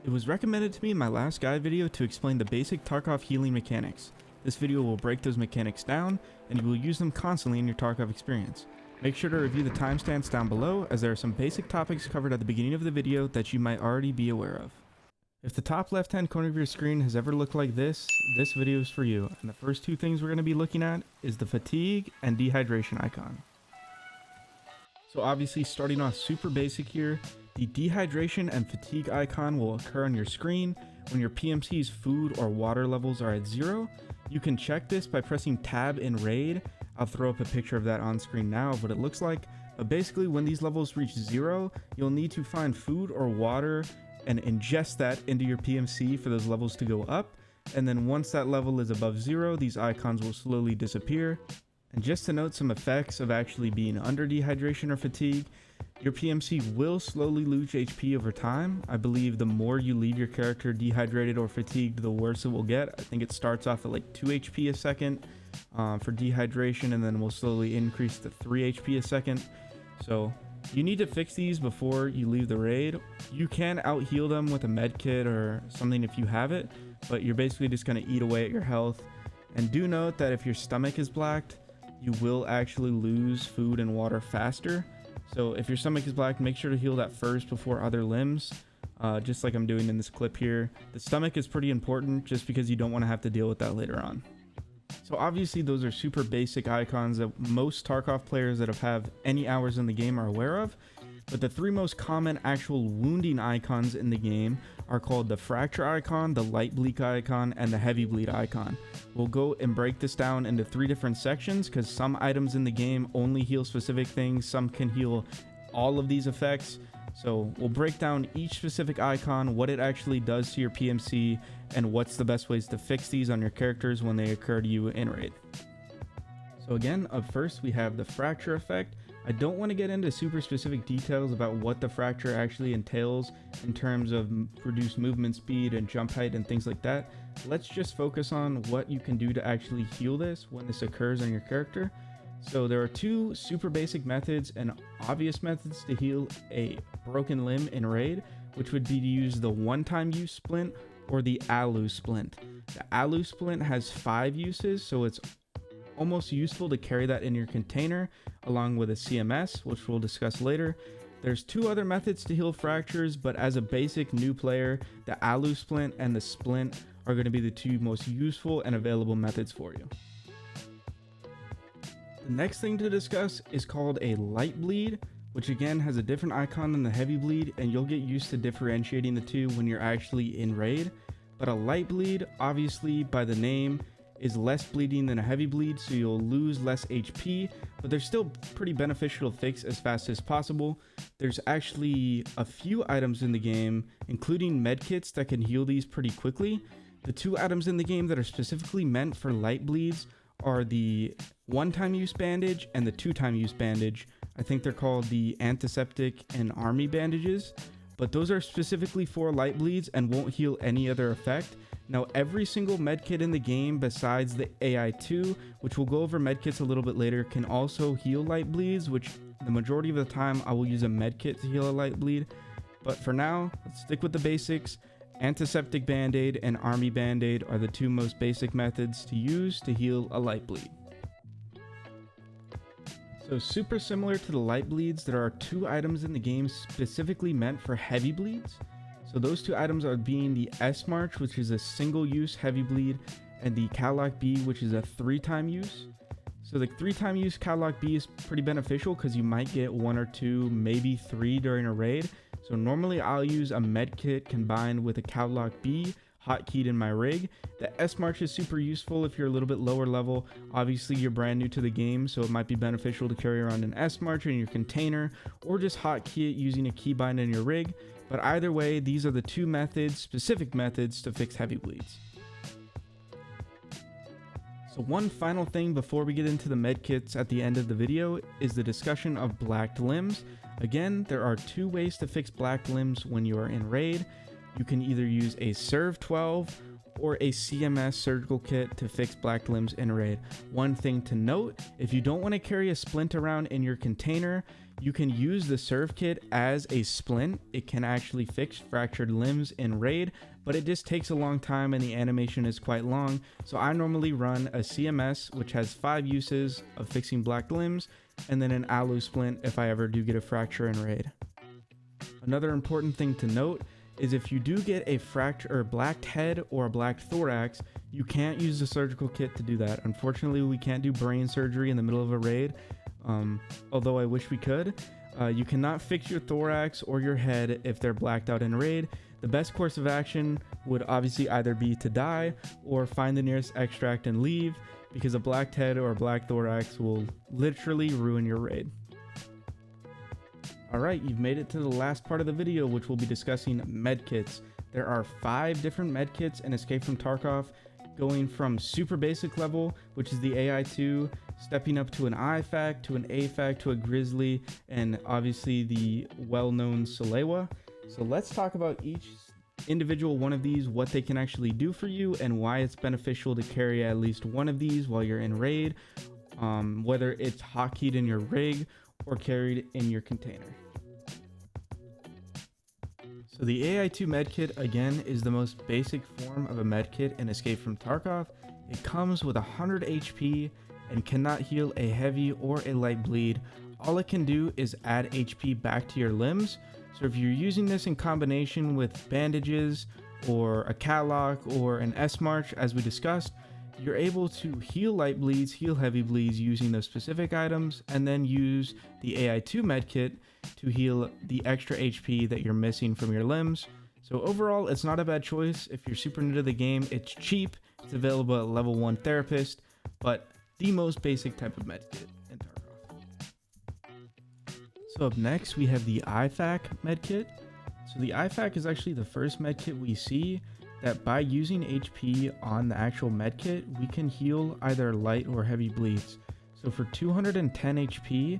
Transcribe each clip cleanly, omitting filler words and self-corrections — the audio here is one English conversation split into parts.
It was recommended to me in my last guide video to explain the basic Tarkov healing mechanics. This video will break those mechanics down, and you will use them constantly in your Tarkov experience. Make sure to review the timestamps down below, as there are some basic topics covered at the beginning of the video that you might already be aware of. If the top left hand corner of your screen has ever looked like this video is for you, and the first two things we're going to be looking at is the fatigue and dehydration icon. So obviously, starting off super basic here, the dehydration and fatigue icon will occur on your screen when your PMC's food or water levels are at 0. You can check this by pressing tab in raid. I'll throw up a picture of that on screen now of what it looks like. But basically, when these levels reach 0, you'll need to find food or water and ingest that into your PMC for those levels to go up. And then once that level is above 0, these icons will slowly disappear. And just to note some effects of actually being under dehydration or fatigue, your PMC will slowly lose HP over time. I believe the more you leave your character dehydrated or fatigued, the worse it will get. I think it starts off at like 2 HP a second for dehydration, and then will slowly increase to 3 HP a second. So you need to fix these before you leave the raid. You can out heal them with a medkit or something if you have it, but you're basically just going to eat away at your health. And do note that if your stomach is blacked, you will actually lose food and water faster. So if your stomach is black, make sure to heal that first before other limbs, just like I'm doing in this clip here. The stomach is pretty important just because you don't want to have to deal with that later on. So obviously those are super basic icons that most Tarkov players that have any hours in the game are aware of. But the three most common actual wounding icons in the game are called the fracture icon, the light bleed icon, and the heavy bleed icon. We'll go and break this down into 3 different sections because some items in the game only heal specific things, some can heal all of these effects. So we'll break down each specific icon, what it actually does to your PMC, and what's the best ways to fix these on your characters when they occur to you in raid. So again, up first we have the fracture effect. I don't want to get into super specific details about what the fracture actually entails in terms of reduced movement speed and jump height and things like that. Let's just focus on what you can do to actually heal this when this occurs on your character. So there are 2 super basic methods and obvious methods to heal a broken limb in raid, which would be to use the one-time use splint or the alu splint. The alu splint has 5 uses, so it's almost useful to carry that in your container along with a CMS, which we'll discuss later. There's 2 other methods to heal fractures, but as a basic new player, the alu splint and the splint are going to be the 2 most useful and available methods for you. The next thing to discuss is called a light bleed, which again has a different icon than the heavy bleed, and you'll get used to differentiating the 2 when you're actually in raid. But a light bleed, obviously by the name, is less bleeding than a heavy bleed, so you'll lose less HP, but they're still pretty beneficial to fix as fast as possible. There's actually a few items in the game, including medkits, that can heal these pretty quickly. The 2 items in the game that are specifically meant for light bleeds are the one-time use bandage and the 2-time use bandage. I think they're called the antiseptic and army bandages, but those are specifically for light bleeds and won't heal any other effect. Now, every single medkit in the game besides the AI2, which we'll go over medkits a little bit later, can also heal light bleeds, which the majority of the time I will use a medkit to heal a light bleed. But for now, let's stick with the basics. Antiseptic band-aid and army band-aid are the 2 most basic methods to use to heal a light bleed. So super similar to the light bleeds, there are 2 items in the game specifically meant for heavy bleeds. So those 2 items are being the S-March, which is a single-use heavy bleed, and the Catlock B, which is a 3-time use. So the 3-time use Catlock B is pretty beneficial because you might get 1 or 2, maybe 3 during a raid. So normally I'll use a medkit combined with a Catlock B hotkeyed in my rig. The S-March is super useful if you're a little bit lower level. Obviously you're brand new to the game, so it might be beneficial to carry around an S-March in your container or just hotkey it using a keybind in your rig. But either way, these are the 2 methods, specific methods to fix heavy bleeds. So one final thing before we get into the medkits at the end of the video is the discussion of blacked limbs. Again, there are 2 ways to fix blacked limbs when you are in raid. You can either use a Serve 12 or a CMS surgical kit to fix black limbs in raid. One thing to note, if you don't want to carry a splint around in your container, you can use the serve kit as a splint. It can actually fix fractured limbs in raid, but it just takes a long time and the animation is quite long. So I normally run a CMS, which has 5 uses of fixing black limbs, and then an alu splint if I ever do get a fracture in raid. Another important thing to note is if you do get a fracture or blacked head or a black thorax, you can't use the surgical kit to do that. Unfortunately, we can't do brain surgery in the middle of a raid, although I wish we could. You cannot fix your thorax or your head if they're blacked out in raid. The best course of action would obviously either be to die or find the nearest extract and leave, because a blacked head or a black thorax will literally ruin your raid. Alright, you've made it to the last part of the video, which we'll be discussing medkits. There are 5 different medkits in Escape from Tarkov, going from super basic level, which is the AI2, stepping up to an I-FAK, to an A-FAK, to a Grizzly, and obviously the well-known Salewa. So let's talk about each individual one of these, what they can actually do for you, and why it's beneficial to carry at least one of these while you're in raid, whether it's hotkeyed in your rig or carried in your container. So the AI2 medkit, again, is the most basic form of a medkit in Escape from Tarkov. It comes with 100 HP and cannot heal a heavy or a light bleed. All it can do is add HP back to your limbs. So if you're using this in combination with bandages or a catlock or an S-March, as we discussed, you're able to heal light bleeds, heal heavy bleeds using those specific items, and then use the AI2 medkit to heal the extra HP that you're missing from your limbs. So overall, it's not a bad choice. If you're super new to the game, it's cheap, it's available at level 1 therapist, but the most basic type of medkit in Tarkov. So up next, we have the I-FAK Medkit. So the I-FAK is actually the first medkit we see that by using HP on the actual medkit, we can heal either light or heavy bleeds. So for 210 HP,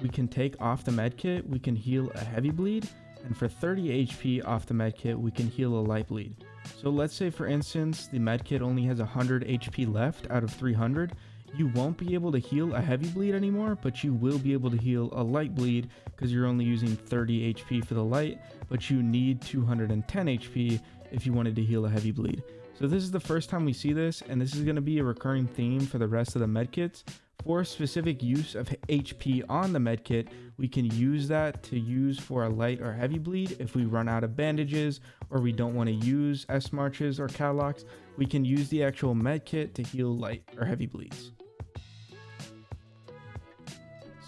we can take off the medkit, we can heal a heavy bleed, and for 30 HP off the medkit, we can heal a light bleed. So let's say for instance, the medkit only has 100 HP left out of 300. You won't be able to heal a heavy bleed anymore, but you will be able to heal a light bleed because you're only using 30 HP for the light, but you need 210 HP if you wanted to heal a heavy bleed. So this is the first time we see this, and this is going to be a recurring theme for the rest of the medkits. For specific use of HP on the medkit, we can use that to use for a light or heavy bleed. If we run out of bandages or we don't want to use S-Marches or catwalks, we can use the actual medkit to heal light or heavy bleeds.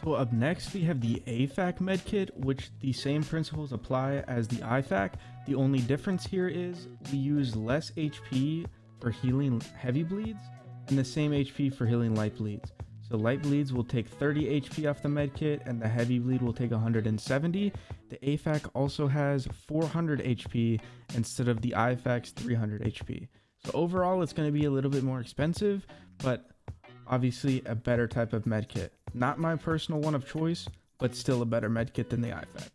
So up next we have the A-FAK Medkit, which the same principles apply as the I-FAK. The only difference here is we use less HP for healing heavy bleeds and the same HP for healing light bleeds. So light bleeds will take 30 HP off the medkit and the heavy bleed will take 170. The A-FAK also has 400 HP instead of the I-FAK's 300 HP. So overall it's going to be a little bit more expensive, but obviously a better type of medkit. Not my personal one of choice, but still a better medkit than the I-FAK.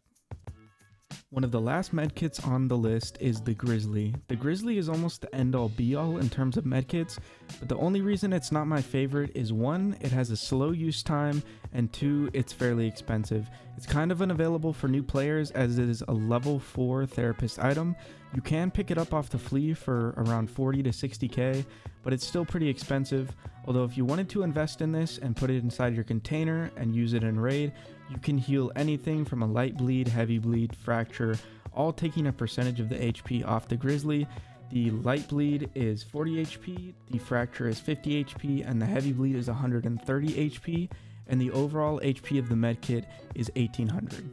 One of the last medkits on the list is the Grizzly. The Grizzly is almost the end-all be-all in terms of medkits, but the only reason it's not my favorite is 1, it has a slow use time, and 2, it's fairly expensive. It's kind of unavailable for new players as it is a level 4 therapist item. You can pick it up off the flea for around 40 to 60k, but it's still pretty expensive. Although if you wanted to invest in this and put it inside your container and use it in raid, you can heal anything from a light bleed, heavy bleed, fracture, all taking a percentage of the HP off the Grizzly. The light bleed is 40 HP, the fracture is 50 HP, and the heavy bleed is 130 HP, and the overall HP of the medkit is 1800.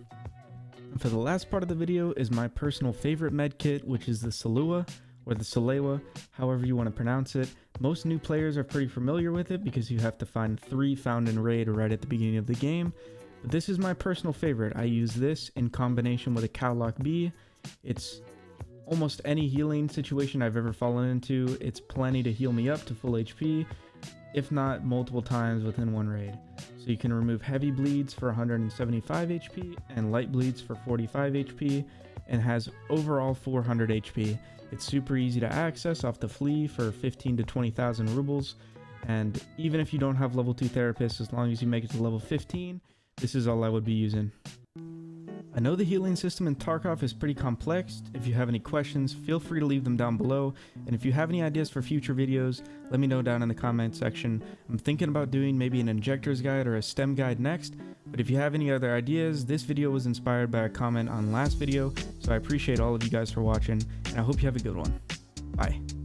And for the last part of the video is my personal favorite medkit, which is the Salewa, or the Salewa, however you want to pronounce it. Most new players are pretty familiar with it because you have to find 3 found in raid right at the beginning of the game. But this is my personal favorite. I use this in combination with a Catlock B. It's almost any healing situation I've ever fallen into. It's plenty to heal me up to full HP, if not multiple times within one raid. So you can remove heavy bleeds for 175 HP and light bleeds for 45 HP, and has overall 400 HP. It's super easy to access off the flea for 15 to 20,000 rubles, and even if you don't have level 2 therapists, as long as you make it to level 15, this is all I would be using. I know the healing system in Tarkov is pretty complex. If you have any questions, feel free to leave them down below, and if you have any ideas for future videos, let me know down in the comment section. I'm thinking about doing maybe an injector's guide or a stem guide next, but if you have any other ideas, this video was inspired by a comment on last video, so I appreciate all of you guys for watching, and I hope you have a good one. Bye.